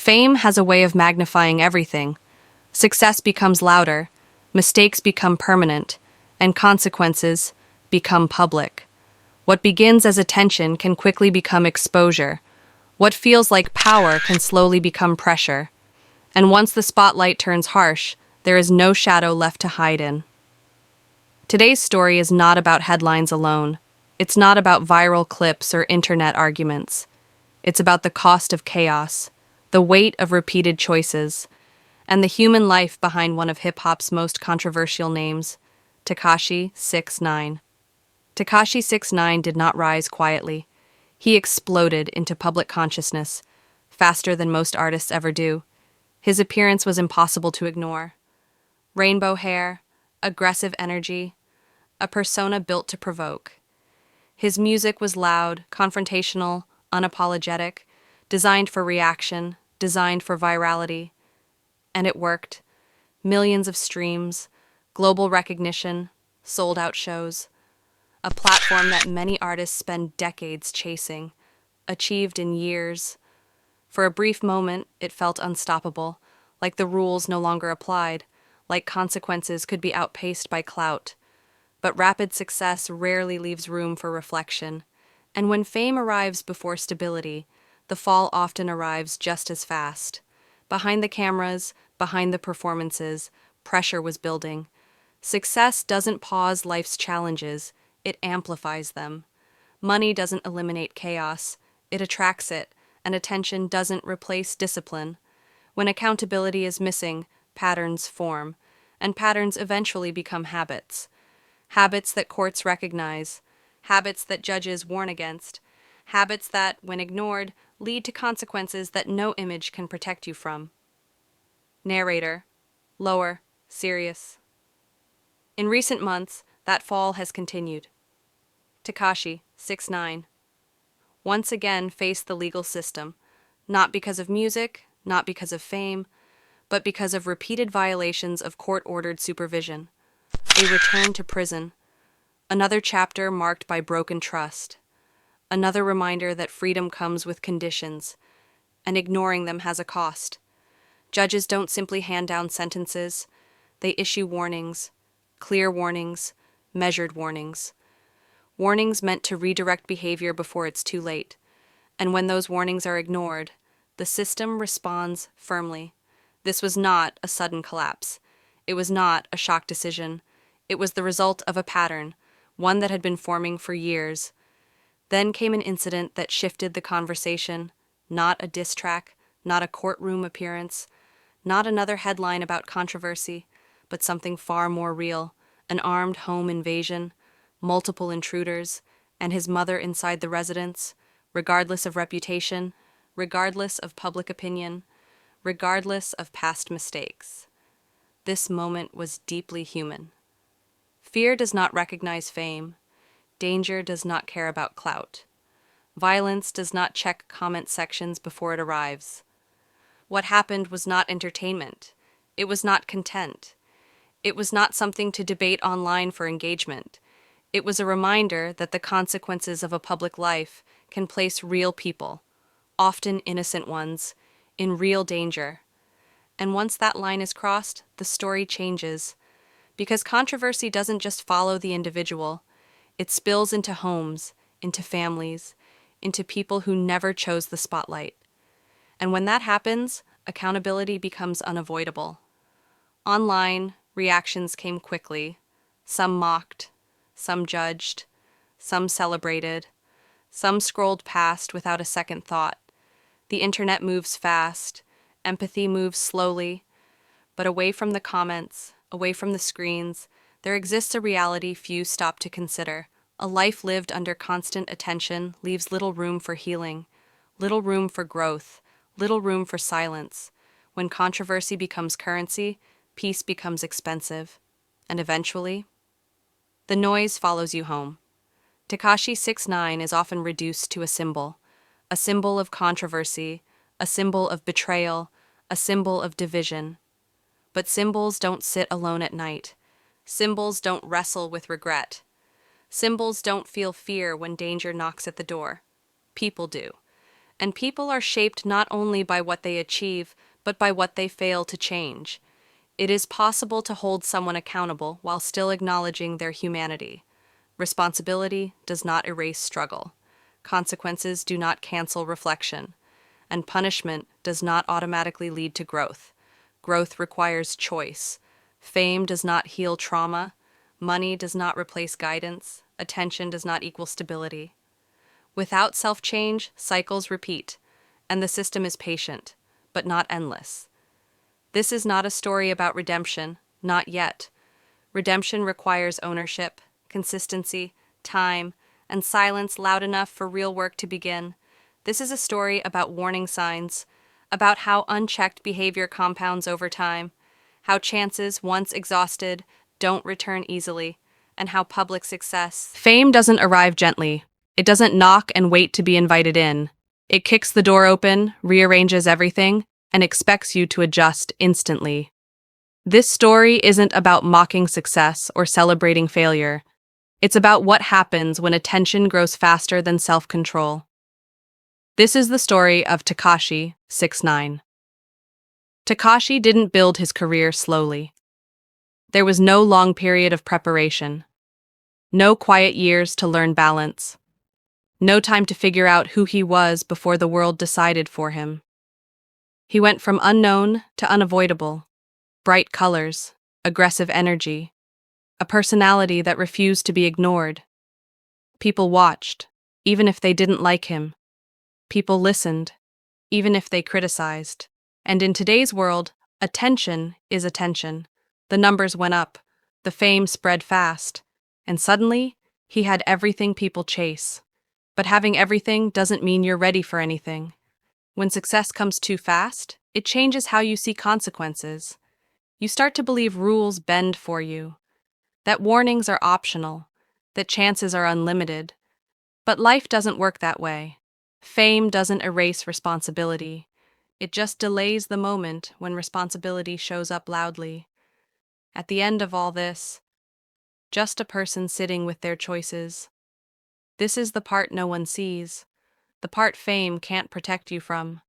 Fame has a way of magnifying everything. Success becomes louder, mistakes become permanent, and consequences become public. What begins as attention can quickly become exposure. What feels like power can slowly become pressure. And once the spotlight turns harsh, there is no shadow left to hide in. Today's story is not about headlines alone. It's not about viral clips or internet arguments. It's about the cost of chaos, the weight of repeated choices, and the human life behind one of hip-hop's most controversial names, Tekashi 6ix9ine. Tekashi 6ix9ine did not rise quietly. He exploded into public consciousness, faster than most artists ever do. His appearance was impossible to ignore. Rainbow hair, aggressive energy, a persona built to provoke. His music was loud, confrontational, unapologetic, designed for reaction, designed for virality. And it worked. Millions of streams, global recognition, sold-out shows. A platform that many artists spend decades chasing, achieved in years. For a brief moment, it felt unstoppable, like the rules no longer applied, like consequences could be outpaced by clout. But rapid success rarely leaves room for reflection, and when fame arrives before stability, the fall often arrives just as fast. Behind the cameras, behind the performances, pressure was building. Success doesn't pause life's challenges, it amplifies them. Money doesn't eliminate chaos, it attracts it, and attention doesn't replace discipline. When accountability is missing, patterns form, and patterns eventually become habits. Habits that courts recognize, habits that judges warn against, habits that, when ignored, lead to consequences that no image can protect you from. Narrator, lower, serious. In recent months, that fall has continued. Tekashi 6ix9ine once again faced the legal system, not because of music, not because of fame, but because of repeated violations of court-ordered supervision. A return to prison, another chapter marked by broken trust, another reminder that freedom comes with conditions, and ignoring them has a cost. Judges don't simply hand down sentences, they issue warnings, clear warnings, measured warnings. Warnings meant to redirect behavior before it's too late. And when those warnings are ignored, the system responds firmly. This was not a sudden collapse. It was not a shock decision. It was the result of a pattern, one that had been forming for years. Then came an incident that shifted the conversation, not a diss track, not a courtroom appearance, not another headline about controversy, but something far more real, an armed home invasion, multiple intruders, and his mother inside the residence, regardless of reputation, regardless of public opinion, regardless of past mistakes. This moment was deeply human. Fear does not recognize fame. Danger does not care about clout. Violence does not check comment sections before it arrives. What happened was not entertainment. It was not content. It was not something to debate online for engagement. It was a reminder that the consequences of a public life can place real people, often innocent ones, in real danger. And once that line is crossed, the story changes. Because controversy doesn't just follow the individual, it spills into homes, into families, into people who never chose the spotlight. And when that happens, accountability becomes unavoidable. Online, reactions came quickly. Some mocked, some judged, some celebrated, some scrolled past without a second thought. The internet moves fast, empathy moves slowly, but away from the comments, away from the screens, there exists a reality few stop to consider. A life lived under constant attention leaves little room for healing, little room for growth, little room for silence. When controversy becomes currency, peace becomes expensive. And eventually, the noise follows you home. Tekashi 6ix9ine is often reduced to a symbol of controversy, a symbol of betrayal, a symbol of division. But symbols don't sit alone at night. Symbols don't wrestle with regret. Symbols don't feel fear when danger knocks at the door. People do. and people are shaped not only by what they achieve, but by what they fail to change. It is possible to hold someone accountable while still acknowledging their humanity. Responsibility does not erase struggle. Consequences do not cancel reflection. And punishment does not automatically lead to growth. Growth requires choice. Fame does not heal trauma. Money does not replace guidance. Attention does not equal stability. Without self-change, cycles repeat, and the system is patient, but not endless. This is not a story about redemption, not yet. Redemption requires ownership, consistency, time, and silence loud enough for real work to begin. This is a story about warning signs, about how unchecked behavior compounds over time, how chances, once exhausted, don't return easily, and how public success. Fame doesn't arrive gently. It doesn't knock and wait to be invited in. It kicks the door open, rearranges everything, and expects you to adjust instantly. This story isn't about mocking success or celebrating failure. It's about what happens when attention grows faster than self-control. This is the story of Tekashi 6ix9ine. Tekashi didn't build his career slowly. There was no long period of preparation, no quiet years to learn balance, no time to figure out who he was before the world decided for him. He went from unknown to unavoidable, bright colors, aggressive energy, a personality that refused to be ignored. People watched, even if they didn't like him. People listened, even if they criticized. And in today's world, attention is attention. The numbers went up, the fame spread fast, and suddenly, he had everything people chase. But having everything doesn't mean you're ready for anything. When success comes too fast, it changes how you see consequences. You start to believe rules bend for you, that warnings are optional, that chances are unlimited. But life doesn't work that way. Fame doesn't erase responsibility. It just delays the moment when responsibility shows up loudly. At the end of all this, just a person sitting with their choices. This is the part no one sees, the part fame can't protect you from.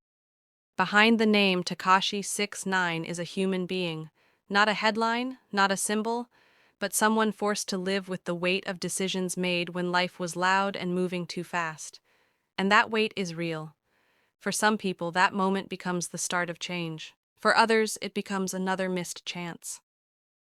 Behind the name Tekashi 6ix9ine is a human being, not a headline, not a symbol, but someone forced to live with the weight of decisions made when life was loud and moving too fast. And that weight is real. For some people, that moment becomes the start of change. For others, it becomes another missed chance.